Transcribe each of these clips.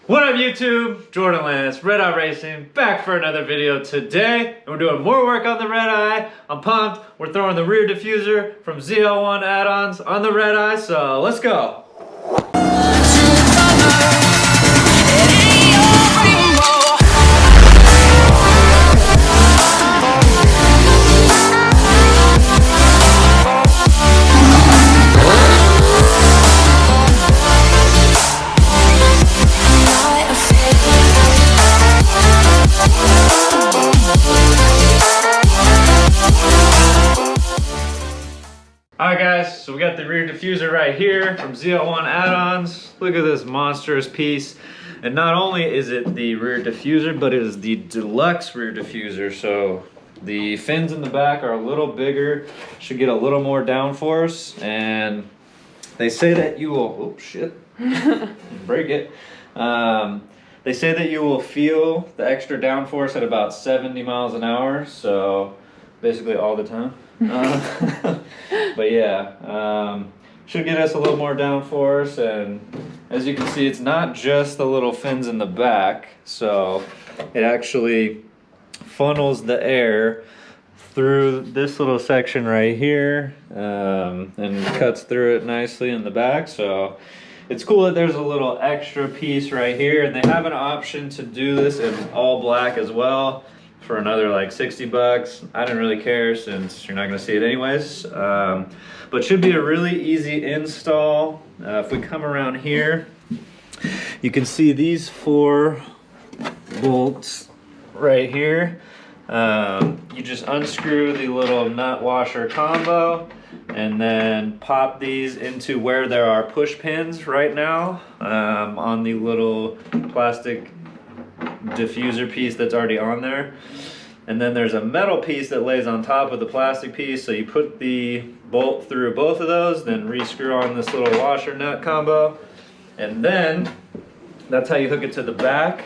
What up YouTube? Jordan Lance, Redeye Racing, back for another video today. And we're doing more work on the Redeye. I'm pumped. We're throwing the rear diffuser from ZL1 Addons on the Redeye, so let's go. Alright guys, so we got the rear diffuser right here from ZL1 Addons. Look at this monstrous piece. And not only is it the rear diffuser, but it is the deluxe rear diffuser. So the fins in the back are a little bigger, should get a little more downforce. And they say that you will, oh shit, break it. They say that you will feel the extra downforce at about 70 miles an hour. So basically all the time. But yeah, should get us a little more downforce, and as you can see, it's not just the little fins in the back, so it actually funnels the air through this little section right here, and cuts through it nicely in the back. So it's cool that there's a little extra piece right here, and they have an option to do this in all black as well for another like 60 bucks. I didn't really care since you're not gonna see it anyways. But should be a really easy install. If we come around here, you can see these 4 bolts right here. You just unscrew the little nut washer combo and then pop these into where there are push pins right now, on the little plastic diffuser piece that's already on there. And then there's a metal piece that lays on top of the plastic piece, so you put the bolt through both of those, then re-screw on this little washer nut combo, and then that's how you hook it to the back.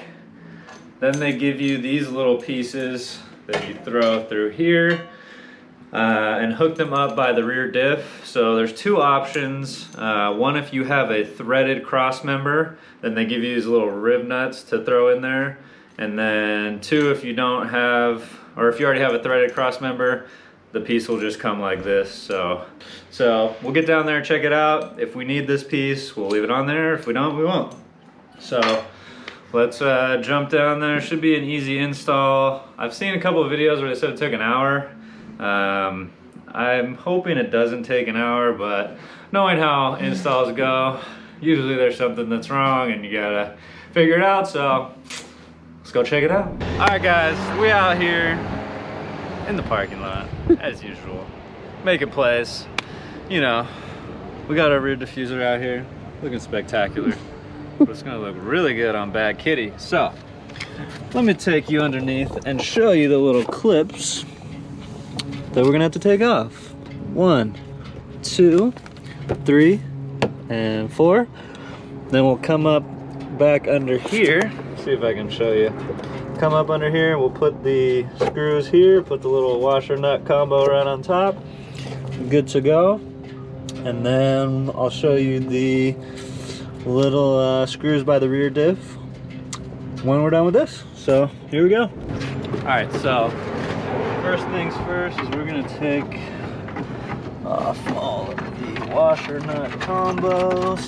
Then they give you these little pieces that you throw through here and hook them up by the rear diff. So there's 2 options. One, if you have a threaded cross member, then they give you these little rib nuts to throw in there. And then 2, if you don't have, or if you already have a threaded cross member, the piece will just come like this. So we'll get down there and check it out. If we need this piece, we'll leave it on there. If we don't, we won't. So let's jump down there. Should be an easy install. I've seen a couple of videos where they said it took an hour. I'm hoping it doesn't take an hour, but knowing how installs go, usually there's something that's wrong and you gotta figure it out. So let's go check it out. All right guys, we out here in the parking lot as usual, making plays. You know, we got our rear diffuser out here looking spectacular, but it's gonna look really good on Bad Kitty. So let me take you underneath and show you the little clips that we're gonna have to take off. 1, 2, 3, and 4. Then we'll come up back under here. See if I can show you. Come up under here, we'll put the screws here, put the little washer nut combo right on top. Good to go. And then I'll show you the little screws by the rear diff when we're done with this. So here we go. All right, so first things first is we're gonna take off all of the washer nut combos.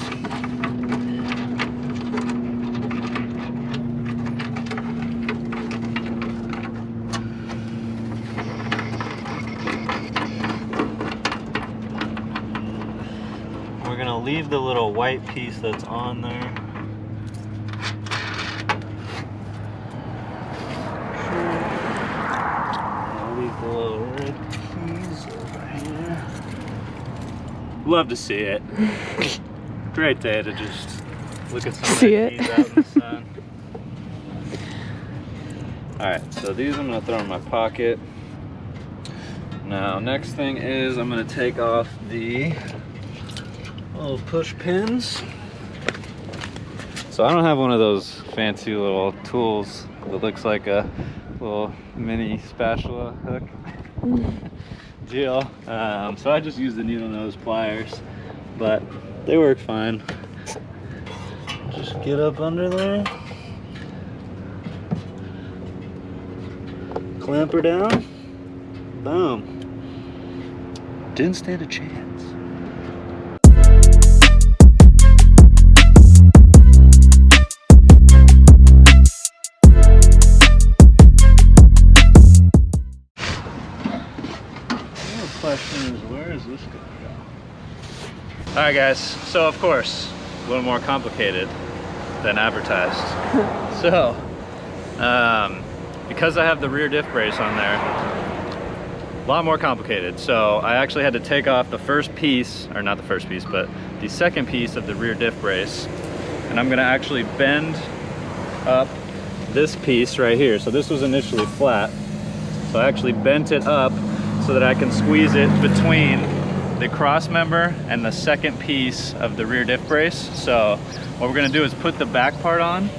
We're gonna leave the little white piece that's on there. I'll leave the little red keys over here. Love to see it. Great day to just look at some red keys out in the sun. Alright, so these I'm gonna throw in my pocket. Now, next thing is I'm gonna take off the little push pins. So I don't have one of those fancy little tools that looks like a little mini spatula hook deal. So I just use the needle nose pliers, but they work fine. Just get up under there. Clamp her down. Boom. Didn't stand a chance. The question is, where is this going to go? All right, guys. So of course, a little more complicated than advertised. So, because I have the rear diff brace on there, a lot more complicated. So I actually had to take off the first piece, or not the first piece, but the second piece of the rear diff brace. And I'm gonna actually bend up this piece right here. So this was initially flat. So I actually bent it up so that I can squeeze it between the cross member and the second piece of the rear diff brace. So what we're gonna do is put the back part on,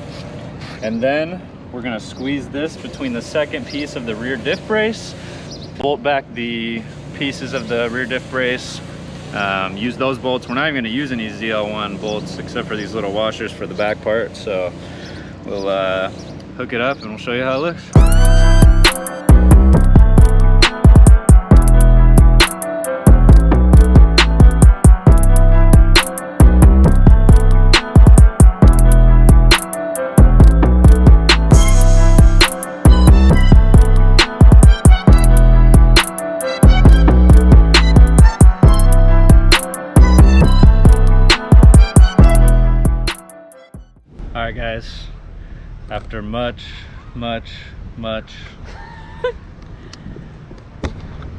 and then we're gonna squeeze this between the second piece of the rear diff brace, bolt back the pieces of the rear diff brace, use those bolts. We're not even gonna use any ZL1 bolts except for these little washers for the back part. So we'll hook it up and we'll show you how it looks. Alright guys, after much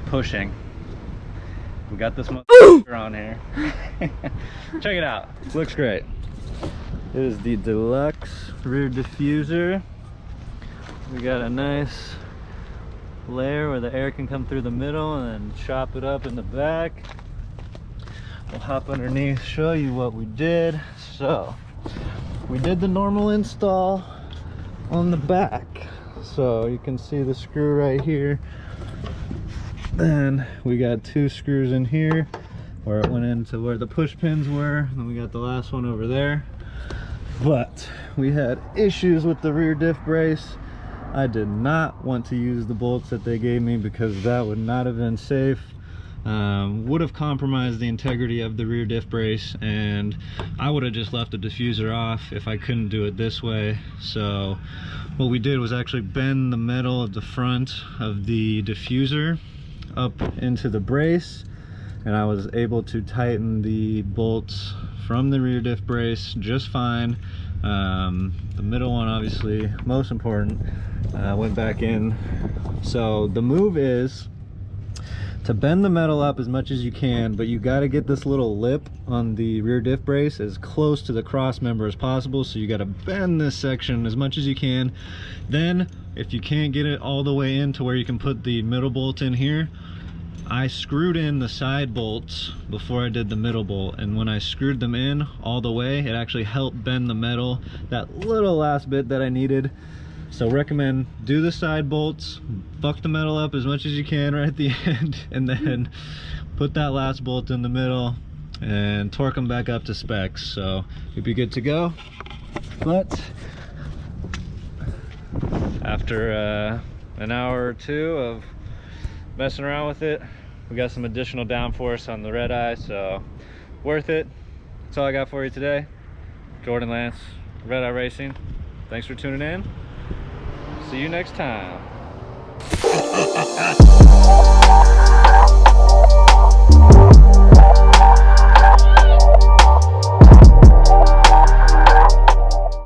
pushing, we got this motherfucker on here. Check it out, looks great. It is the deluxe rear diffuser. We got a nice layer where the air can come through the middle and then chop it up in the back. We'll hop underneath, show you what we did. So we did the normal install on the back, so you can see the screw right here. Then we got two screws in here where it went into where the push pins were, and then we got the last one over there. But we had issues with the rear diff brace. I did not want to use the bolts that they gave me because that would not have been safe. Would have compromised the integrity of the rear diff brace, and I would have just left the diffuser off if I couldn't do it this way. So what we did was actually bend the metal of the front of the diffuser up into the brace, and I was able to tighten the bolts from the rear diff brace just fine. The middle one, obviously most important, went back in. So the move is to bend the metal up as much as you can, but you got to get this little lip on the rear diff brace as close to the cross member as possible. So you got to bend this section as much as you can. Then if you can't get it all the way in to where you can put the middle bolt in here, I screwed in the side bolts before I did the middle bolt, and when I screwed them in all the way, it actually helped bend the metal that little last bit that I needed. So recommend do the side bolts, fuck the metal up as much as you can right at the end, and then put that last bolt in the middle and torque them back up to specs. So you'll be good to go. But after an hour or two of messing around with it, we got some additional downforce on the Redeye, so worth it. That's all I got for you today. Jordan Lance, Redeye Racing. Thanks for tuning in. See you next time.